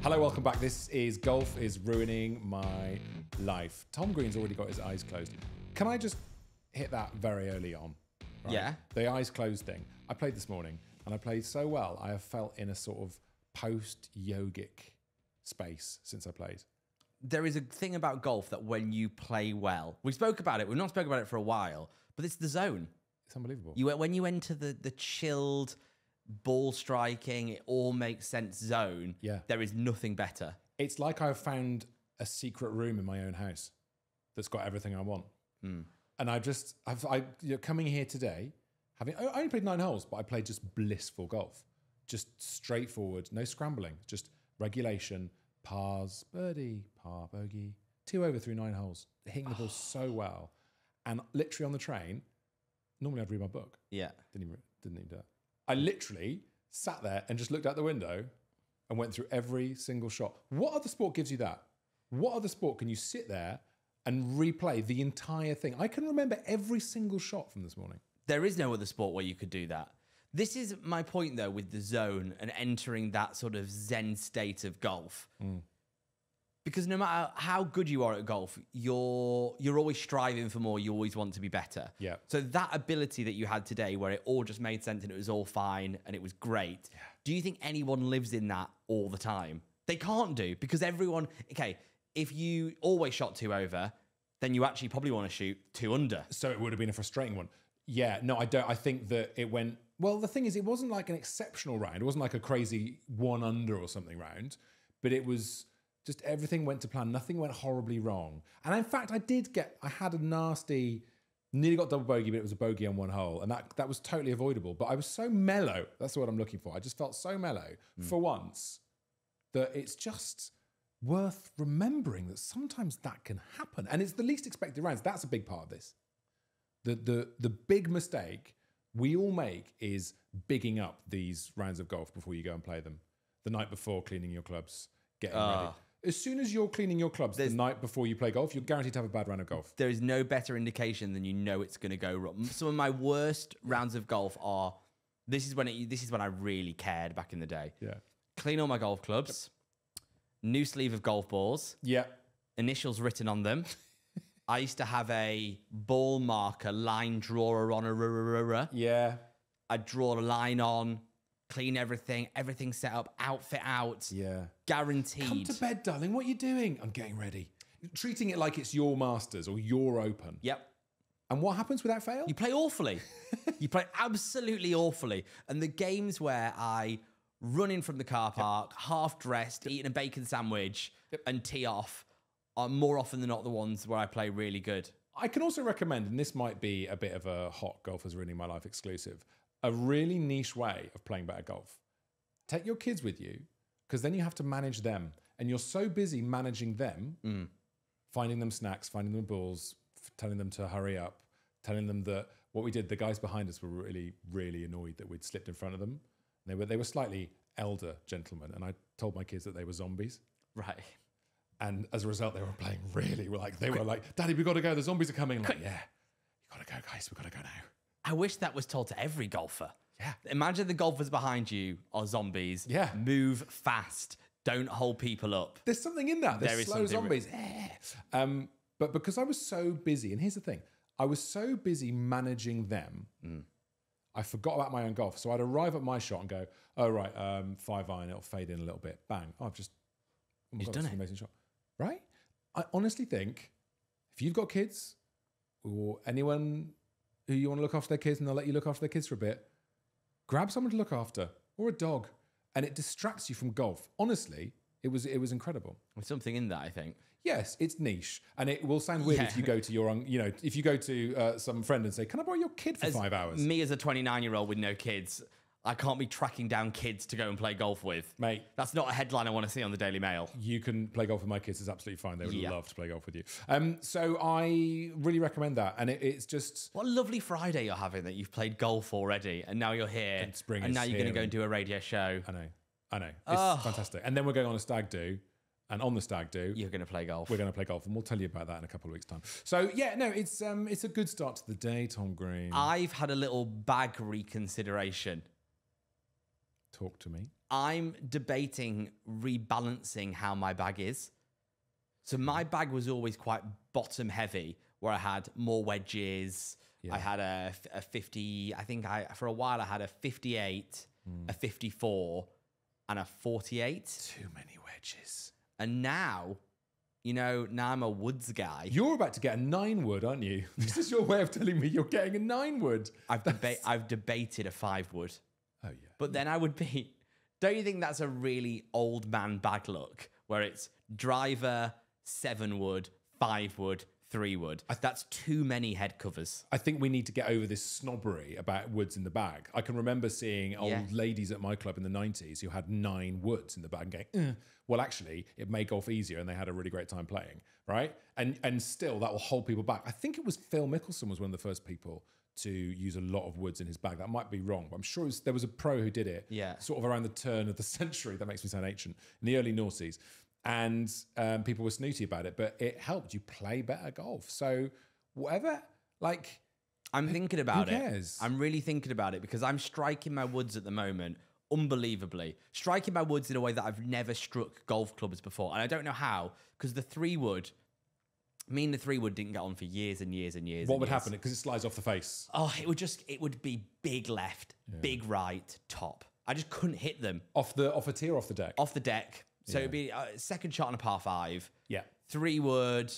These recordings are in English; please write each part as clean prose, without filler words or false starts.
Hello, welcome back. This is Golf is Ruining My Life. Tom Green's already got his eyes closed. Can I just hit that very early on? Right? Yeah. The eyes closed thing. I played this morning and I played so well, I have felt in a sort of post-yogic space since I played. There is a thing about golf that when you play well, we spoke about it, we've not spoken about it for a while, but it's the zone. It's unbelievable. When you enter the chilled, ball striking, it all makes sense zone, Yeah. there is nothing better. It's like I've found a secret room in my own house that's got everything I want. And coming here today, I only played 9 holes, but I played just blissful golf. Just straightforward, no scrambling, just regulation, pars, birdie, par, bogey, 2 over through 9 holes, hitting the ball so well. And literally on the train, normally I'd read my book. Yeah. Didn't even do that. I literally sat there and just looked out the window and went through every single shot. What other sport gives you that? What other sport can you sit there and replay the entire thing? I can remember every single shot from this morning. There is no other sport where you could do that. This is my point, though, with the zone and entering that sort of zen state of golf. Because no matter how good you are at golf, you're always striving for more. You always want to be better. Yeah. So that ability that you had today, where it all just made sense and it was all fine and it was great. Yeah. Do you think anyone lives in that all the time? They can't do, because everyone. Okay, if you always shot 2 over, then you actually probably want to shoot 2 under. So it would have been a frustrating one. Yeah, no, I don't. I think that it went. Well, the thing is, it wasn't like an exceptional round. It wasn't like a crazy 1 under or something round, but it was. Just everything went to plan. Nothing went horribly wrong. And in fact, I had a nasty, nearly got double bogey, but it was a bogey on 1 hole. And that was totally avoidable. But I was so mellow. That's what I'm looking for. I just felt so mellow for once that it's just worth remembering that sometimes that can happen. And it's the least expected rounds. That's a big part of this. The big mistake we all make is bigging up these rounds of golf before you go and play them. The night before, cleaning your clubs, getting ready. As soon as you're cleaning your clubs the night before you play golf, you're guaranteed to have a bad round of golf. There is no better indication than you know it's going to go wrong. Some of my worst rounds of golf are. This is when I really cared back in the day. Yeah. Clean all my golf clubs. New sleeve of golf balls. Yeah. Initials written on them. I used to have a ball marker line drawer on a. Yeah. I'd draw a line on. Clean everything set up, outfit out. Yeah. Guaranteed. Come to bed, darling. What are you doing? I'm getting ready. Treating it like it's your Masters or your Open. Yep. And what happens without fail? You play awfully. You play absolutely awfully. And the games where I run in from the car park, half dressed, eating a bacon sandwich and tee off are more often than not the ones where I play really good. I can also recommend, and this might be a bit of a hot Golf is Ruining My Life exclusive, a really niche way of playing better golf. Take your kids with you, because then you have to manage them. And you're so busy managing them, finding them snacks, finding them balls, telling them to hurry up, telling them that what we did, the guys behind us were really, really annoyed that we'd slipped in front of them. They were slightly elder gentlemen, and I told my kids that they were zombies. Right. And as a result, they were playing really, they were like, Daddy, we got to go, the zombies are coming. I'm like, yeah, you got to go, guys, we got to go now. I wish that was told to every golfer. Yeah. Imagine the golfers behind you are zombies. Yeah. Move fast. Don't hold people up. There's something in that. There's slow zombies. But because I was so busy, and here's the thing, I was so busy managing them, I forgot about my own golf. So I'd arrive at my shot and go, oh, right, 5 iron, it'll fade in a little bit. Bang. Oh, You've done it. An amazing shot. Right? I honestly think if you've got kids or anyone who you want to look after their kids and they'll let you look after their kids for a bit, grab someone to look after or a dog, and it distracts you from golf. Honestly, it was incredible. There's something in that, I think. Yes, it's niche, and it will sound weird if you go to if you go to some friend and say, "Can I borrow your kid for 5 hours?" Me as a 29-year-old with no kids, I can't be tracking down kids to go and play golf with. Mate. That's not a headline I want to see on the Daily Mail. You can play golf with my kids. It's absolutely fine. They would love to play golf with you. So I really recommend that. And it's just... What a lovely Friday you're having that you've played golf already and now you're here. And spring and is now you're going to here go and do a radio show. I know. It's fantastic. And then we're going on a stag do. And on the stag do... You're going to play golf. We're going to play golf. And we'll tell you about that in a couple of weeks' time. So, yeah, no, it's a good start to the day, Tom Green. I've had a little bag reconsideration. Talk to me. I'm debating rebalancing how my bag is. So my bag was always quite bottom heavy, where I had more wedges. Yeah. I had a 50. I think for a while I had a 58, a 54, and a 48. Too many wedges. And now, now I'm a woods guy. You're about to get a 9 wood, aren't you? This is your way of telling me you're getting a 9 wood. I've debated a 5 wood. Oh, yeah. But then I would be. Don't you think that's a really old man bag look, where it's driver, 7 wood, 5 wood, 3 wood? That's too many head covers. I think we need to get over this snobbery about woods in the bag. I can remember seeing old ladies at my club in the 90s who had 9 woods in the bag and going, well, actually, it made golf easier and they had a really great time playing, right? And still, that will hold people back. I think it was Phil Mickelson was one of the first people to use a lot of woods in his bag. That might be wrong, but I'm sure there was a pro who did it sort of around the turn of the century. That makes me sound ancient. In the early noughties. And people were snooty about it, but it helped you play better golf. So whatever, I'm thinking about who cares? I'm really thinking about it because I'm striking my woods at the moment unbelievably. Striking my woods in a way that I've never struck golf clubs before. And I don't know how, because the 3 wood, me and the 3 wood didn't get on for years and years and years. What would happen? Because it slides off the face. Oh, it would be big left, big right, top. I just couldn't hit them. Off a tee or off the deck? Off the deck. So it'd be a second shot on a par 5. Yeah. 3 wood.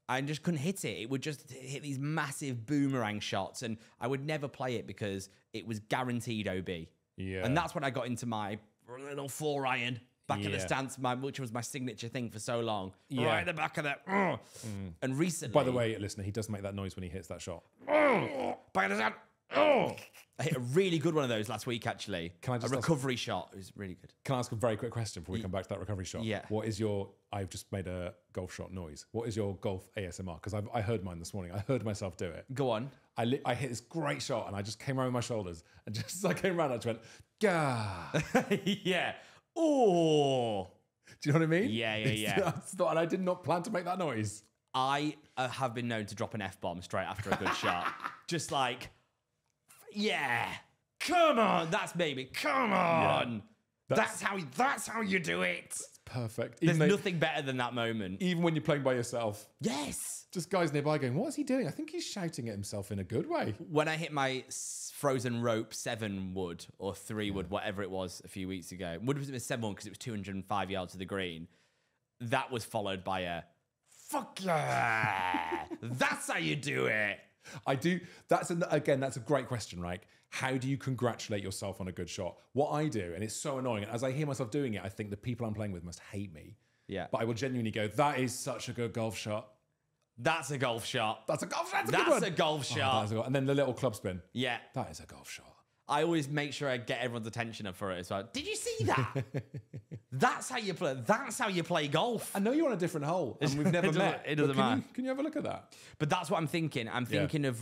I just couldn't hit it. It would just hit these massive boomerang shots, and I would never play it because it was guaranteed OB. Yeah. And that's when I got into my little 4-iron back of the stance, which was my signature thing for so long. Yeah. Right at the back of that. And recently... By the way, listener, he does make that noise when he hits that shot. Back of the stance. I hit a really good one of those last week, actually. Can I just a recovery shot. It was really good. Can I ask a very quick question before we come back to that recovery shot? Yeah. What is your... I've just made a golf shot noise. What is your golf ASMR? Because I heard mine this morning. I heard myself do it. Go on. I hit this great shot and I just came around my shoulders. And just as I came around, I just went, gah. Yeah. Oh. Do you know what I mean? Yeah. And I did not plan to make that noise. I have been known to drop an F-bomb straight after a good shot. Just like, yeah, come on, that's baby, come on. Yeah, that's how you do it. Perfect. There's nothing better than that moment. Even when you're playing by yourself. Yes. Just guys nearby going, what is he doing? I think he's shouting at himself in a good way. When I hit my frozen rope 7 wood or 3 wood, whatever it was a few weeks ago, would have been 7 wood because it was 205 yards to the green. That was followed by a, fuck yeah, that's how you do it. I do. That's a great question, right? How do you congratulate yourself on a good shot? What I do, and it's so annoying, and as I hear myself doing it, I think the people I'm playing with must hate me. Yeah. But I will genuinely go, that is such a good golf shot. That's a golf shot. That's a golf shot. That's a golf shot. And then the little club spin. Yeah. That is a golf shot. I always make sure I get everyone's attention up for it as well. Did you see that? That's how you play. That's how you play golf. I know you're on a different hole, and we've never met. It doesn't matter. Can you have a look at that? But that's what I'm thinking. I'm thinking of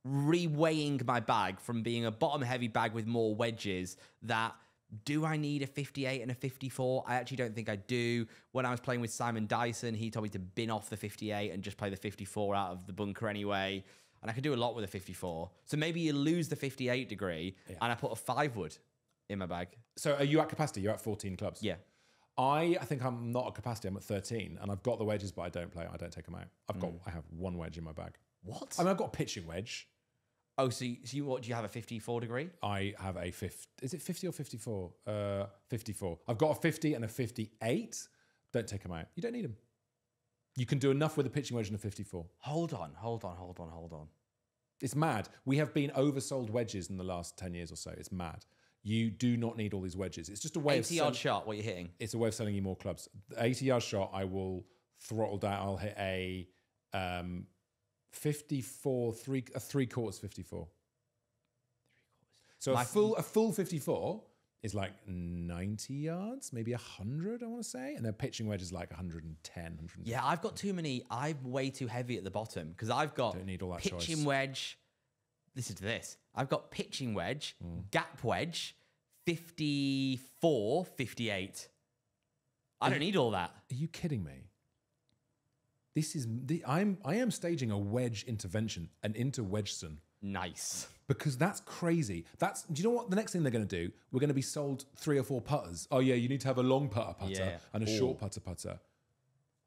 reweighing my bag from being a bottom heavy bag with more wedges. That do I need a 58 and a 54? I actually don't think I do. When I was playing with Simon Dyson, he told me to bin off the 58 and just play the 54 out of the bunker anyway. And I could do a lot with a 54. So maybe you lose the 58 degree and I put a 5 wood in my bag. So are you at capacity? You're at 14 clubs? Yeah. I think I'm not at capacity. I'm at 13 and I've got the wedges, but I don't play. I don't take them out. I have 1 wedge in my bag. What? I mean, I've got a pitching wedge. Oh, so what, do you have a 54 degree? I have a 50. Is it 50 or 54? 54. I've got a 50 and a 58. Don't take them out. You don't need them. You can do enough with a pitching wedge and a 54. Hold on. It's mad. We have been oversold wedges in the last 10 years or so. It's mad. You do not need all these wedges. It's just a way 80-yard shot, what you're hitting? It's a way of selling you more clubs. The 80-yard shot, I will throttle down. I'll hit a 54, 3/4 54. So a full 54 is like 90 yards, maybe 100, I want to say. And a pitching wedge is like 110, 150. Yeah, I've got too many. I'm way too heavy at the bottom because I've got Don't need all that pitching choice. wedge. Listen to this. I've got pitching wedge, gap wedge, 54, 58. I don't need all that. Are you kidding me? I am staging a wedge intervention, an interwedgeson. Nice. because that's crazy. Do you know what the next thing they're going to do? We're going to be sold 3 or 4 putters. Oh yeah, you need to have a long putter Yeah. and a short putter.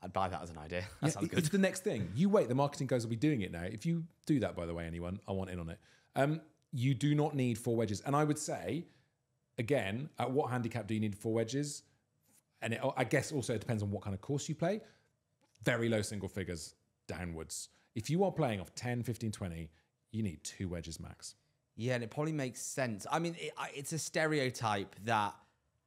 I'd buy that as an idea. That sounds good. It's the next thing. You wait, the marketing guys will be doing it now. If you do that, by the way, anyone, I want in on it. You do not need 4 wedges. And I would say, again, at what handicap do you need 4 wedges? And I guess also it depends on what kind of course you play. Very low single figures downwards. If you are playing off 10, 15, 20, you need 2 wedges max. Yeah, and it probably makes sense. I mean, it's a stereotype that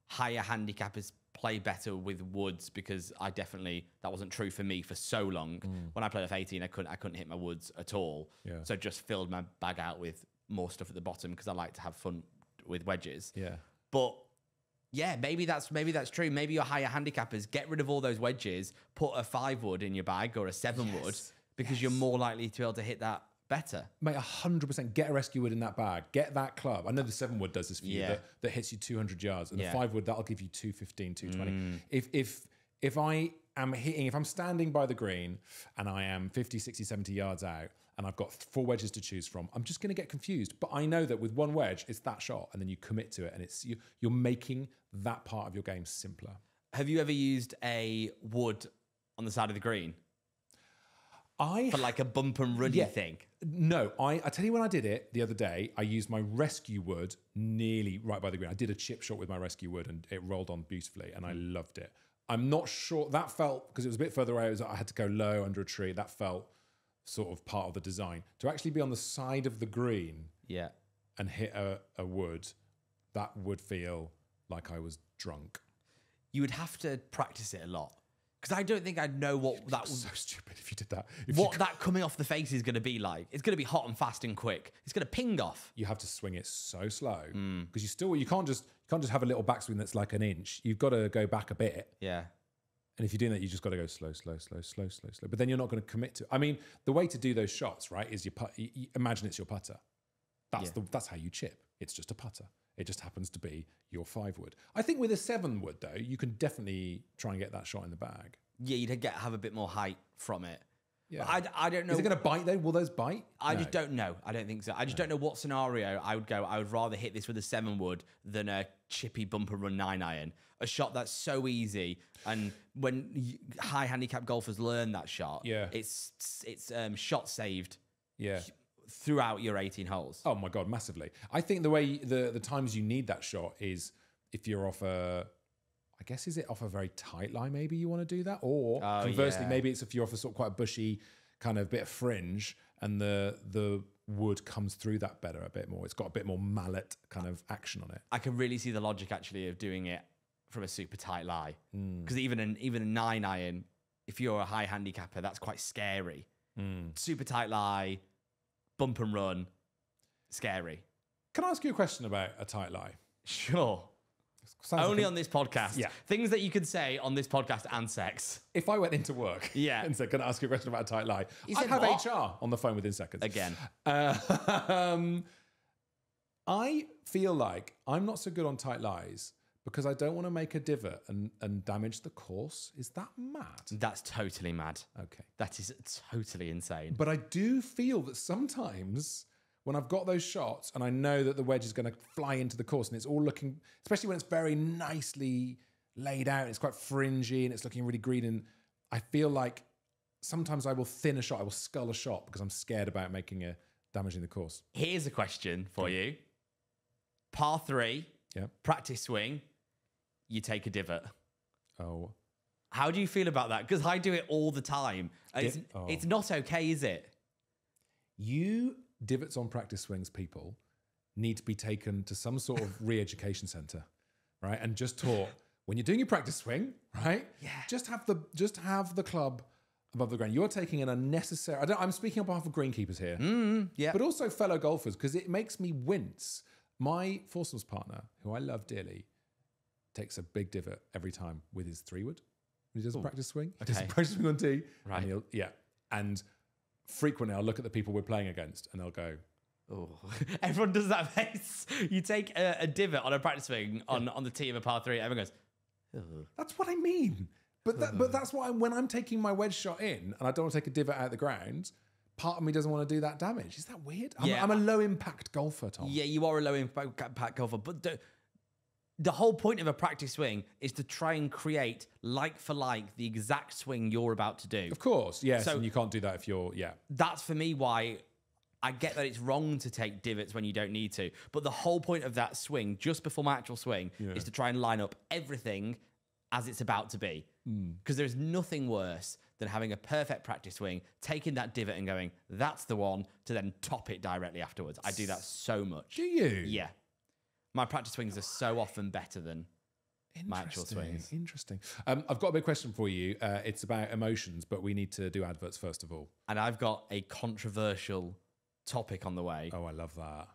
higher handicappers play better with woods, because that wasn't true for me for so long. When I played off 18, I couldn't hit my woods at all. Yeah. So I just filled my bag out with more stuff at the bottom because I like to have fun with wedges. Yeah. But yeah, maybe that's true. Maybe your higher handicappers, get rid of all those wedges, put a 5 wood in your bag or a 7 wood, because you're more likely to be able to hit that better. Mate, 100% get a rescue wood in that bag. Get that club. I know the 7 wood does this for you, that hits you 200 yards. And the 5 wood, that'll give you 215, 220. If I'm standing by the green and I am 50, 60, 70 yards out and I've got 4 wedges to choose from, I'm just going to get confused. But I know that with 1 wedge, it's that shot, and then you commit to it, and you're making that part of your game simpler. Have you ever used a wood on the side of the green? For like a bump and ruddy thing? No, I tell you when I did it the other day, I used my rescue wood nearly right by the green. I did a chip shot with my rescue wood and it rolled on beautifully and I loved it. I'm not sure, that felt, because it was a bit further away, I had to go low under a tree, that felt sort of part of the design. To actually be on the side of the green and hit a wood, that would feel like I was drunk. You would have to practice it a lot. Because I don't think I'd know what that was. So stupid if you did that. That coming off the face is going to be like. It's going to be hot and fast and quick. It's going to ping off. You have to swing it so slow because you can't just have a little backswing that's like an inch. You've got to go back a bit. Yeah. And if you're doing that, you just got to go slow. But then you're not going to commit to. I mean, the way to do those shots, right, is you imagine it's your putter. That's how you chip. It's just a putter. It just happens to be your 5 wood. I think with a 7 wood, though, you can definitely try and get that shot in the bag. Yeah, you'd have a bit more height from it. Yeah. I don't know. Is it going to bite, though? Will those bite? I just don't know. I don't think so. I just don't know what scenario I would go. I would rather hit this with a 7 wood than a chippy bumper run 9-iron. A shot that's so easy. And when high handicap golfers learn that shot, it's shot saved. Yeah. Throughout your 18 holes. Oh my God, massively. I think the way the times you need that shot is if you're off is it off a very tight lie, maybe you want to do that? Or conversely, maybe it's if you're off a sort of quite a bushy kind of bit of fringe and the wood comes through that better a bit more. It's got a bit more mallet kind of action on it. I can really see the logic actually of doing it from a super tight lie. Because even a 9-iron, if you're a high handicapper, that's quite scary. Super tight lie, bump and run, scary. Can I ask you a question about a tight lie? Sure. Only on this podcast. Yeah. Things that you could say on this podcast and sex. If I went into work and said, can I ask you a question about a tight lie? I'd have HR on the phone within seconds. Again. I feel like I'm not so good on tight lies because I don't want to make a divot and damage the course. Is that mad? That's totally mad. Okay. That is totally insane. But I do feel that sometimes when I've got those shots and I know that the wedge is going to fly into the course and it's all looking, especially when it's very nicely laid out, it's quite fringy and it's looking really green, and I feel like sometimes I will thin a shot, I will scull a shot because I'm scared about damaging the course. Here's a question for you. Par 3, practice swing, you take a divot. Oh. How do you feel about that? Because I do it all the time. It's not okay, is it? Divots on practice swings, people, need to be taken to some sort of re-education center, right? And just taught, when you're doing your practice swing, right? Yeah. Just have the club above the ground. You're taking an unnecessary, I'm speaking on behalf of greenkeepers here. But also fellow golfers, because it makes me wince. My foursomes partner, who I love dearly, takes a big divot every time with his 3 wood when he does a practice swing. He does a practice swing on tee. Right. And frequently I'll look at the people we're playing against and they'll go, oh. Everyone does that face. You take a divot on a practice swing on the tee of a par 3, everyone goes, oh. That's what I mean. But that's why when I'm taking my wedge shot in and I don't want to take a divot out of the ground, part of me doesn't want to do that damage. Is that weird? Yeah. I'm a low impact golfer, Tom. Yeah, you are a low impact golfer, but the whole point of a practice swing is to try and create like for like the exact swing you're about to do. Of course, yes. So- and you can't do that if you're, That's for me why I get that it's wrong to take divots when you don't need to. But the whole point of that swing, just before my actual swing, is to try and line up everything as it's about to be. Because there's nothing worse than having a perfect practice swing, taking that divot and going, that's the one, to then top it directly afterwards. I do that so much. Do you? Yeah. My practice swings are so often better than my actual swings. Interesting. I've got a big question for you. It's about emotions, but we need to do adverts first of all. And I've got a controversial topic on the way. Oh, I love that.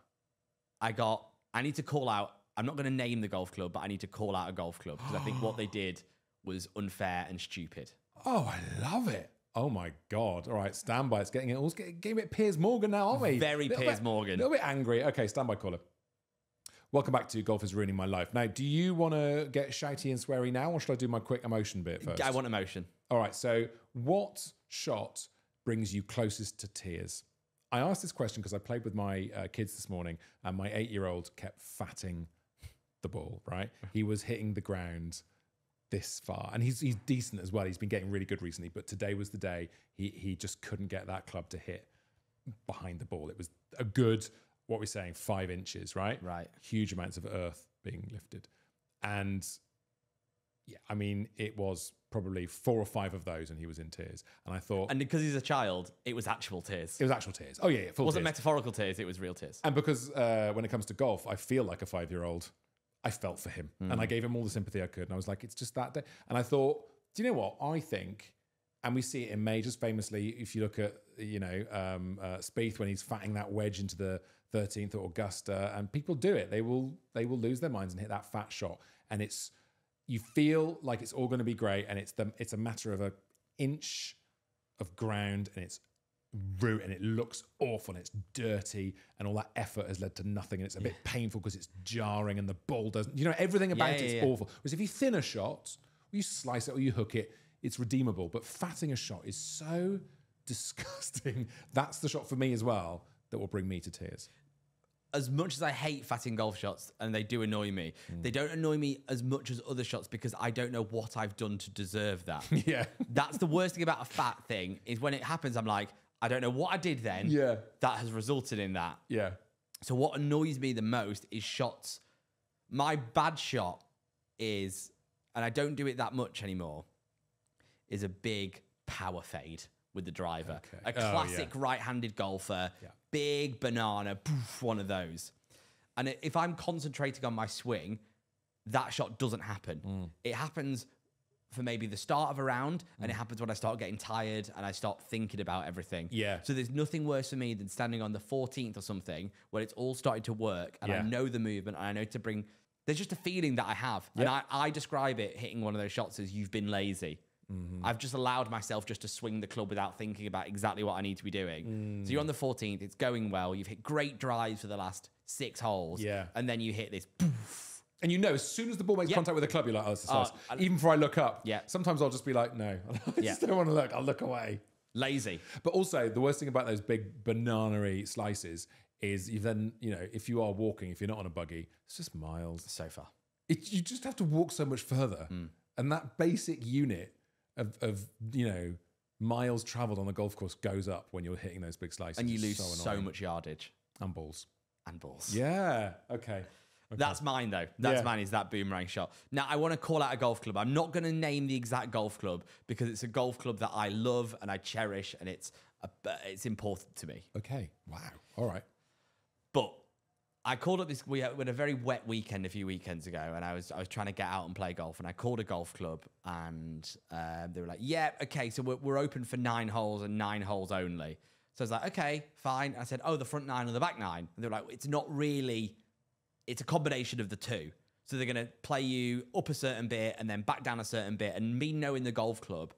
I need to call out, I'm not going to name the golf club, but I need to call out a golf club because I think what they did was unfair and stupid. Oh, I love it. Oh my God. All right, stand by. It's getting a bit Piers Morgan now, aren't we? Very Piers Morgan. A little bit angry. Okay, stand by, caller. Welcome back to Golf is Ruining My Life. Now, do you want to get shouty and sweary now, or should I do my quick emotion bit first? I want emotion. All right, so what shot brings you closest to tears? I asked this question because I played with my kids this morning, and my 8-year-old kept fatting the ball, right? He was hitting the ground this far, and he's decent as well. He's been getting really good recently, but today was the day he just couldn't get that club to hit behind the ball. It was a good, what we're saying, 5 inches, right? Right. Huge amounts of earth being lifted. And yeah, I mean, it was probably 4 or 5 of those and he was in tears. And I thought... And because he's a child, it was actual tears. It was actual tears. Oh, yeah, It full wasn't tears. metaphorical tears, it was real tears. And because when it comes to golf, I feel like a 5-year-old. I felt for him. And I gave him all the sympathy I could. And I was like, it's just that day. And I thought, do you know what? I think, and we see it in majors famously, if you look at, Spieth when he's fatting that wedge into the 13th at Augusta, and people do it. They will lose their minds and hit that fat shot. And you feel like it's all going to be great. And it's a matter of an inch of ground and it's root and it looks awful and it's dirty and all that effort has led to nothing and it's a bit painful because it's jarring and the ball doesn't, everything about it's awful. Whereas if you thin a shot, or you slice it or you hook it, it's redeemable. But fatting a shot is so disgusting. That's the shot for me as well that will bring me to tears. As much as I hate fatting golf shots, and they do annoy me, they don't annoy me as much as other shots because I don't know what I've done to deserve that. Yeah. That's the worst thing about a fat thing, is when it happens, I'm like, I don't know what I did then that has resulted in that. Yeah. So what annoys me the most is shots. My bad shot is, and I don't do it that much anymore, is a big power fade with the driver. Okay. A classic right-handed golfer, big banana, poof, one of those. And if I'm concentrating on my swing, that shot doesn't happen. It happens for maybe the start of a round, and it happens when I start getting tired and I start thinking about everything. Yeah. So there's nothing worse for me than standing on the 14th or something where it's all starting to work and I know the movement and I know to bring... There's just a feeling that I have. And I describe it, hitting one of those shots, as you've been lazy. I've just allowed myself just to swing the club without thinking about exactly what I need to be doing. So you're on the 14th, it's going well, you've hit great drives for the last 6 holes, and then you hit this poof. And as soon as the ball makes contact with the club, you're like, oh, this is nice. Even before I look up, sometimes I'll just be like, no, I just don't want to look. I'll look away. Lazy. But also, the worst thing about those big banana-y slices is you then, if you are walking, if you're not on a buggy, it's just miles. So far. You just have to walk so much further. And that basic unit of miles traveled on a golf course goes up when you're hitting those big slices. And you lose so so much yardage. And balls. And balls. Yeah. Okay. That's mine, though. That's mine, is that boomerang shot. Now, I want to call out a golf club. I'm not going to name the exact golf club because it's a golf club that I love and I cherish, and it's important to me. Okay. Wow. All right. But I called up this... We had a very wet weekend a few weekends ago, and I was trying to get out and play golf, and I called a golf club, and they were like, yeah, okay, so we're open for 9 holes and 9 holes only. So I was like, okay, fine. I said, oh, the front 9 or the back 9? And they were like, it's not really... It's a combination of the two. So they're going to play you up a certain bit and then back down a certain bit. And me knowing the golf club,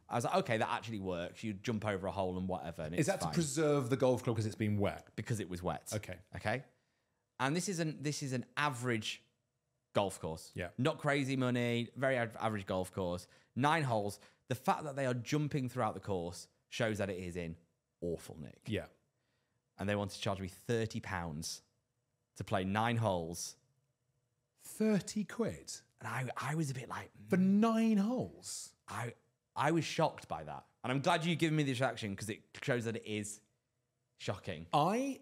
I was like, okay, that actually works. You jump over a hole and whatever. And Is that fine. to preserve the golf club because it's been wet? Because it was wet. Okay. Okay. And this is an average golf course. Yeah. Not crazy money, very average golf course. 9 holes. The fact that they are jumping throughout the course shows that it is in awful, Nick. Yeah. And they wanted to charge me £30 to play 9 holes. 30 quid And I was a bit like, for 9 holes. I was shocked by that. And I'm glad you've given me this reaction because it shows that it is shocking. I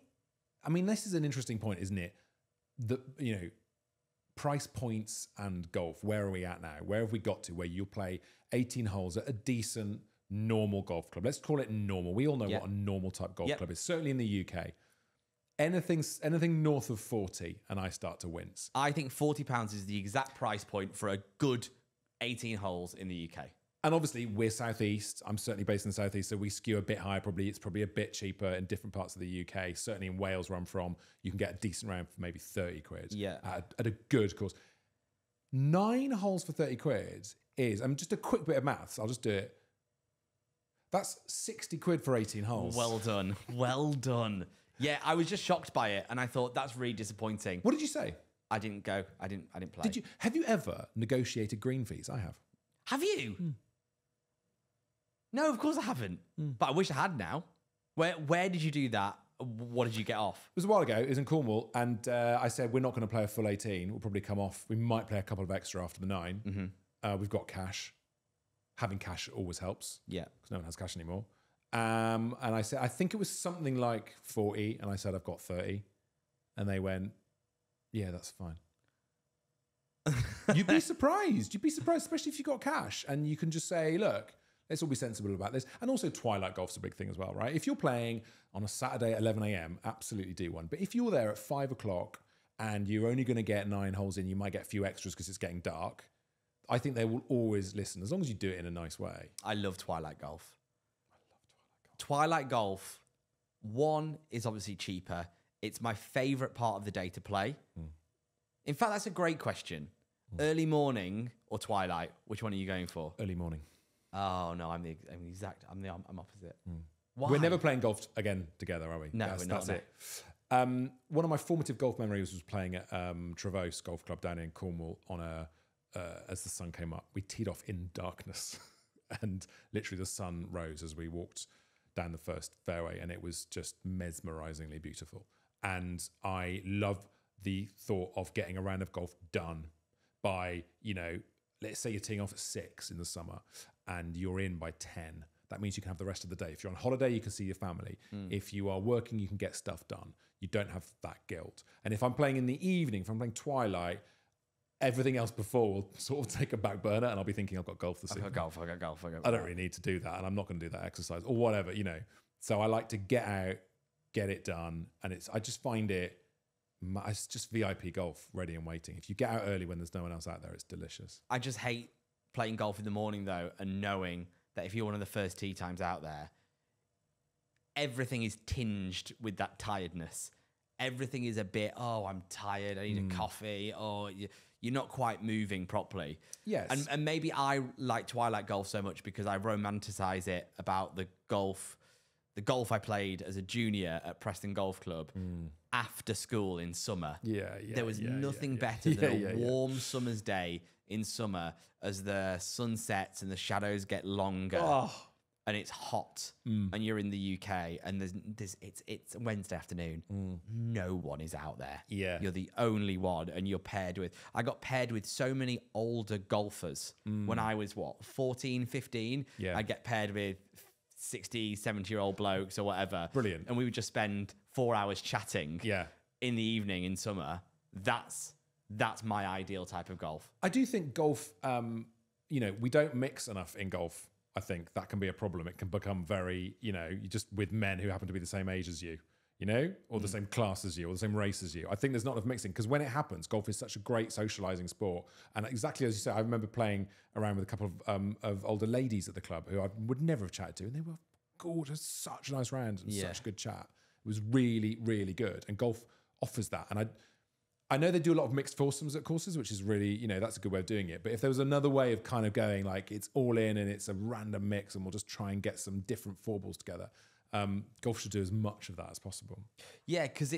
mean, this is an interesting point, isn't it? That, you know, price points and golf, where are we at now? Where have we got to where you'll play 18 holes at a decent, normal golf club? Let's call it normal. We all know what a normal type golf club is, certainly in the UK. Anything north of 40, and I start to wince. I think £40 is the exact price point for a good 18 holes in the UK. And obviously, we're southeast. I'm certainly based in the southeast, so we skew a bit higher. It's probably a bit cheaper in different parts of the UK. Certainly in Wales, where I'm from, you can get a decent round for maybe 30 quid. Yeah. At a good course. 9 holes for 30 quid is, just a quick bit of maths. I'll just do it. That's 60 quid for 18 holes. Well done. Well done. Yeah, I was just shocked by it, and I thought that's really disappointing. What did you say? I didn't go. I didn't play. Have you ever negotiated green fees? I have. Have you? No, of course I haven't. But I wish I had now. Where did you do that? What did you get off? It was a while ago. It was in Cornwall, and I said we're not going to play a full 18. We'll probably come off. We might play a couple of extra after the 9. We've got cash. Having cash always helps. Yeah, because no one has cash anymore. And I said, I think it was something like 40, and I said I've got 30, and they went, yeah, that's fine. You'd be surprised. You'd be surprised, especially if you got cash, and you can just say, look, let's all be sensible about this. And also, twilight golf's a big thing as well, right? If you're playing on a Saturday at 11 a.m., absolutely do one. But if you're there at 5 o'clock and you're only going to get 9 holes in, you might get a few extras because it's getting dark. I think they will always listen, as long as you do it in a nice way. I love twilight golf. Twilight golf, one, is obviously cheaper. It's my favourite part of the day to play. In fact, that's a great question. Early morning or twilight? Which one are you going for? Early morning. Oh no, I'm opposite. Why? We're never playing golf again together, are we? No, we're not. That's it. One of my formative golf memories was playing at Trevose Golf Club down in Cornwall on as the sun came up. We teed off in darkness, and literally the sun rose as we walked down the first fairway, and it was just mesmerizingly beautiful. And I love the thought of getting a round of golf done by, let's say you're teeing off at 6 in the summer and you're in by 10. That means you can have the rest of the day. If you're on holiday, you can see your family. If you are working, you can get stuff done. You don't have that guilt. And if I'm playing in the evening, if I'm playing twilight, everything else before will sort of take a back burner, and I'll be thinking I've got golf this evening. I got golf. I don't really need to do that, and I'm not going to do that exercise or whatever, So I like to get out, get it done, and I just find it's just VIP golf, ready and waiting. If you get out early when there's no one else out there, it's delicious. I just hate playing golf in the morning though, and knowing that if you're one of the first tee times out there, everything is tinged with that tiredness. Everything is a bit, I'm tired, I need a coffee, you're not quite moving properly. Yes. And maybe I like twilight golf so much because I romanticize it about the golf I played as a junior at Preston Golf Club after school in summer. There was nothing better than a warm summer's day in summer as the sun sets and the shadows get longer. And it's hot, and you're in the UK, and it's Wednesday afternoon. No one is out there. Yeah, you're the only one, and you're paired with. I got paired with so many older golfers when I was 14, 15. Yeah, I get paired with 60, 70-year-old blokes or whatever. Brilliant. And we would just spend 4 hours chatting. Yeah, in the evening in summer. That's my ideal type of golf. I do think golf. We don't mix enough in golf. I think that can be a problem. It can become very, you just with men who happen to be the same age as you, or the same class as you, or the same race as you. I think there's not enough mixing because when it happens, golf is such a great socializing sport. And exactly as you said, I remember playing around with a couple of older ladies at the club who I would never have chatted to, and they were gorgeous, such a nice round and such a good chat. It was really, really good. And golf offers that. And I know they do a lot of mixed foursomes at courses, which is really, that's a good way of doing it. But if there was another way of kind of going like it's all in and it's a random mix and we'll just try and get some different four balls together, golf should do as much of that as possible. Yeah, because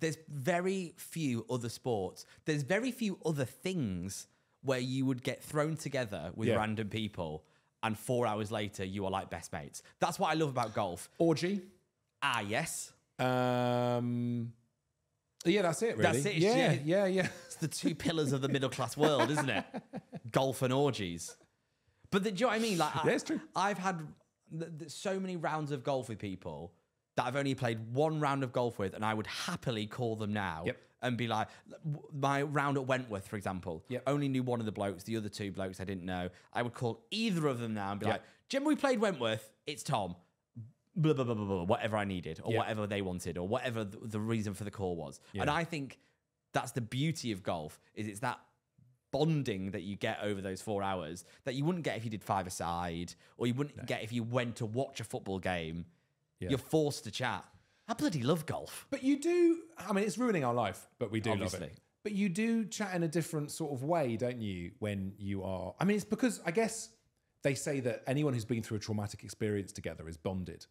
there's very few other sports. There's very few other things where you would get thrown together with random people and 4 hours later you are like best mates. That's what I love about golf. Orgy. Ah, yes. Yeah, that's it, really. That's it. Yeah. It's the two pillars of the middle class world, isn't it? Golf and orgies. But do you know what I mean? Like, Yeah, it's true. I've had so many rounds of golf with people that I've only played one round of golf with, and I would happily call them now and be like, my round at Wentworth, for example, only knew one of the blokes, the other two blokes I didn't know. I would call either of them now and be like, Jim, we played Wentworth, it's Tom. Blah, blah, blah, blah, blah, whatever I needed or whatever they wanted or whatever the reason for the call was. And I think that's the beauty of golf, is it's that bonding that you get over those 4 hours that you wouldn't get if you did five-a-side, or you wouldn't get if you went to watch a football game. You're forced to chat. I bloody love golf. But you do, I mean, it's ruining our life, but we do Obviously. love it. But you do chat in a different sort of way, don't you, when you are, I mean, it's because I guess they say that anyone who's been through a traumatic experience together is bonded.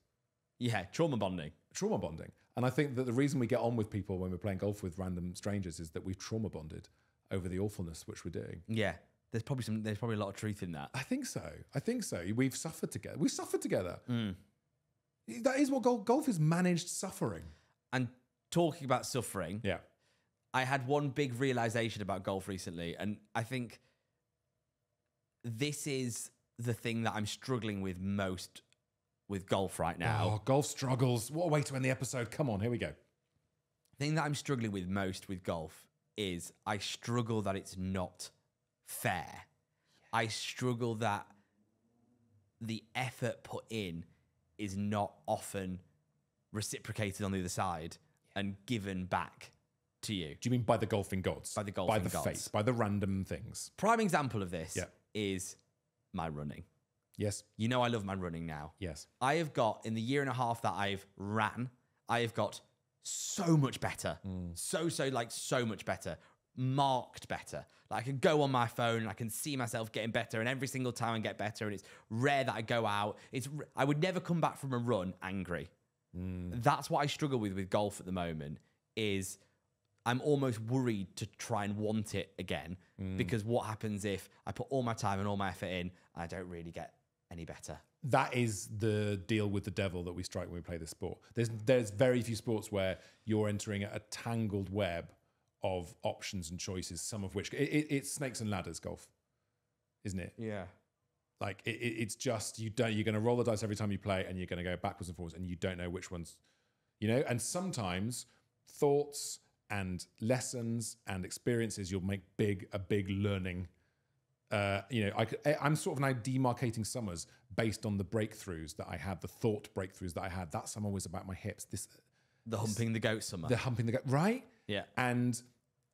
Yeah, trauma bonding. Trauma bonding. And I think that the reason we get on with people when we're playing golf with random strangers is that we've trauma bonded over the awfulness which we're doing. Yeah, there's probably a lot of truth in that. I think so. We've suffered together. We suffered together. That is what golf is, managed suffering. And talking about suffering, Yeah. I had one big realization about golf recently, and I think this is the thing that I'm struggling with most with golf right now. Oh, golf struggles. What a way to end the episode. Come on, here we go. The thing that I'm struggling with most with golf is I struggle that it's not fair. I struggle that the effort put in is not often reciprocated on the other side and given back to you. Do you mean by the golfing gods? By the golfing gods. Fate, by the random things. Prime example of this is my running. Yes. You know I love my running now. Yes. I have got, in the year and a half that I've ran, I have got so much better. So much better. Marked better. Like I can go on my phone and I can see myself getting better, and every single time I get better, and it's rare that I go out. I would never come back from a run angry. That's what I struggle with golf at the moment, is I'm almost worried to try and want it again, because what happens if I put all my time and all my effort in and I don't really get any better? That is the deal with the devil that we strike when we play this sport. There's very few sports where you're entering a tangled web of options and choices, some of which it's snakes and ladders golf, isn't it? Yeah. Like it's just you're going to roll the dice every time you play, and you're going to go backwards and forwards, and you don't know which ones, And sometimes thoughts and lessons and experiences, you'll make a big learning. I'm sort of now demarcating summers based on the breakthroughs that I had, the thought breakthroughs that I had. That summer was about my hips. The humping the goat summer. The humping the goat, right? Yeah. And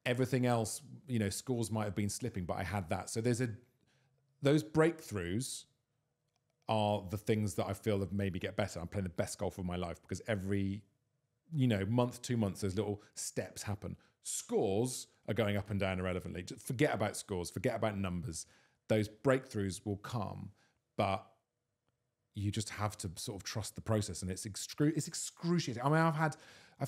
everything else, scores might have been slipping, but I had that. So those breakthroughs are the things that I feel have made me get better. I'm playing the best golf of my life because every, month, 2 months, those little steps happen. Scores are going up and down irrelevantly. Just forget about scores, forget about numbers. Those breakthroughs will come, but you just have to sort of trust the process, and it's excruciating. I mean, I've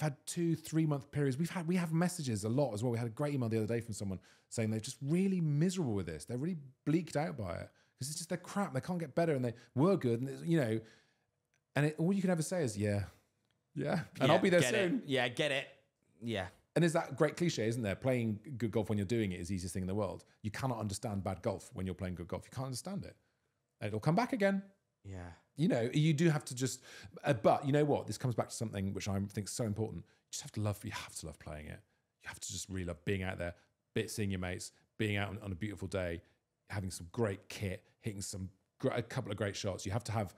had 2-3 month periods. We have messages a lot as well. We had a great email the other day from someone saying they're just really miserable with this. They're really bleaked out by it because it's just they're crap. They can't get better, and they were good, and and all you can ever say is yeah, and I'll be there soon. Yeah, get it. Yeah. And there's that great cliche, isn't there? Playing good golf when you're doing it is the easiest thing in the world. You cannot understand bad golf when you're playing good golf. You can't understand it. And it'll come back again. Yeah. You do have to just, but you know what? This comes back to something which I think is so important. You have to love playing it. You have to just really love being out there, seeing your mates, being out on a beautiful day, having some great kit, hitting a couple of great shots. You have to have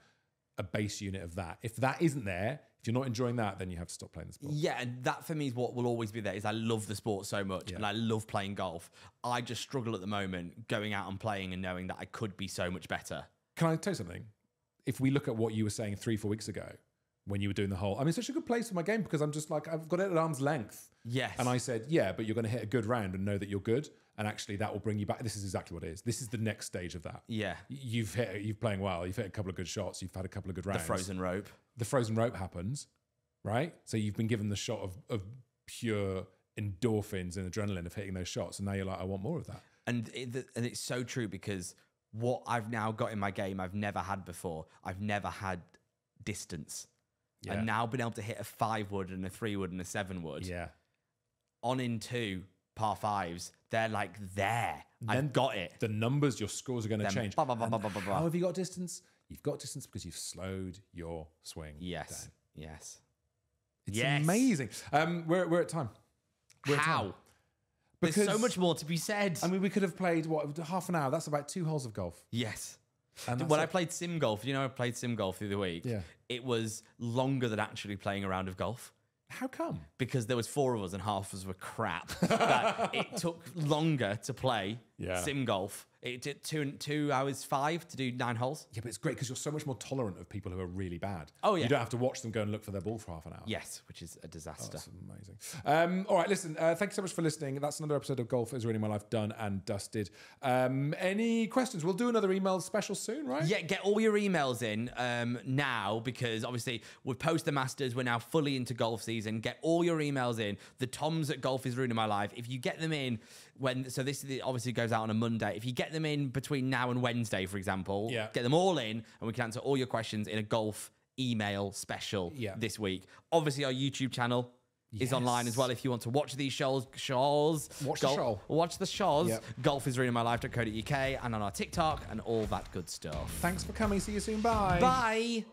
a base unit of that. If that isn't there, if you're not enjoying that, then you have to stop playing the sport. Yeah, and that for me is what will always be there, is I love the sport so much and I love playing golf. I just struggle at the moment going out and playing and knowing that I could be so much better. Can I tell you something? If we look at what you were saying 3-4 weeks ago, when you were doing the whole, it's such a good place for my game because I'm just like, I've got it at arm's length. Yes. And I said, yeah, but you're going to hit a good round and know that you're good. And actually that will bring you back. This is exactly what it is. This is the next stage of that. Yeah. You're playing well. You've hit a couple of good shots. You've had a couple of good rounds. The frozen rope. The frozen rope happens, right? So you've been given the shot of pure endorphins and adrenaline of hitting those shots. And now you're like, I want more of that. And it's so true because what I've now got in my game I've never had before. I've never had distance. Yeah. And now being able to hit a 5 wood and a 3 wood and a 7 wood Yeah. on into par 5s, they're like there. I've got it. The numbers, your scores are going to Them change. blah, blah, blah, blah, blah, blah, blah. How have you got distance? You've got distance because you've slowed your swing. Yes. down. Yes. It's Yes. amazing. We're at time. We're at time. How? There's so much more to be said. I mean, we could have played, what, half an hour? That's about 2 holes of golf. Yes. And that's When it. I played sim golf, I played sim golf the other week. Yeah. It was longer than actually playing a round of golf How come? because there was 4 of us and half of us were crap. That it took longer to play Yeah. sim golf. It took 2 hours 5 to do 9 holes. Yeah, but it's great because you're so much more tolerant of people who are really bad. Oh, yeah. You don't have to watch them go and look for their ball for half an hour. Yes, which is a disaster. That's amazing. All right, listen, thank you so much for listening. That's another episode of Golf is Ruining My Life done and dusted. Any questions? We'll do another email special soon, right? Yeah, get all your emails in now because obviously we've posted the Masters. We're now fully into golf season. Get all your emails in. The Toms at Golf is Ruining My Life. If you get them in this obviously goes out on a Monday. If you get them in between now and Wednesday, for example, Yeah. get them all in and we can answer all your questions in a golf email special this week. Obviously, our YouTube channel is online as well if you want to watch these shows. Watch the show. Watch the shows. Yep. Golf is ruiningmylife.co.uk and on our TikTok and all that good stuff. Thanks for coming. See you soon. Bye. Bye.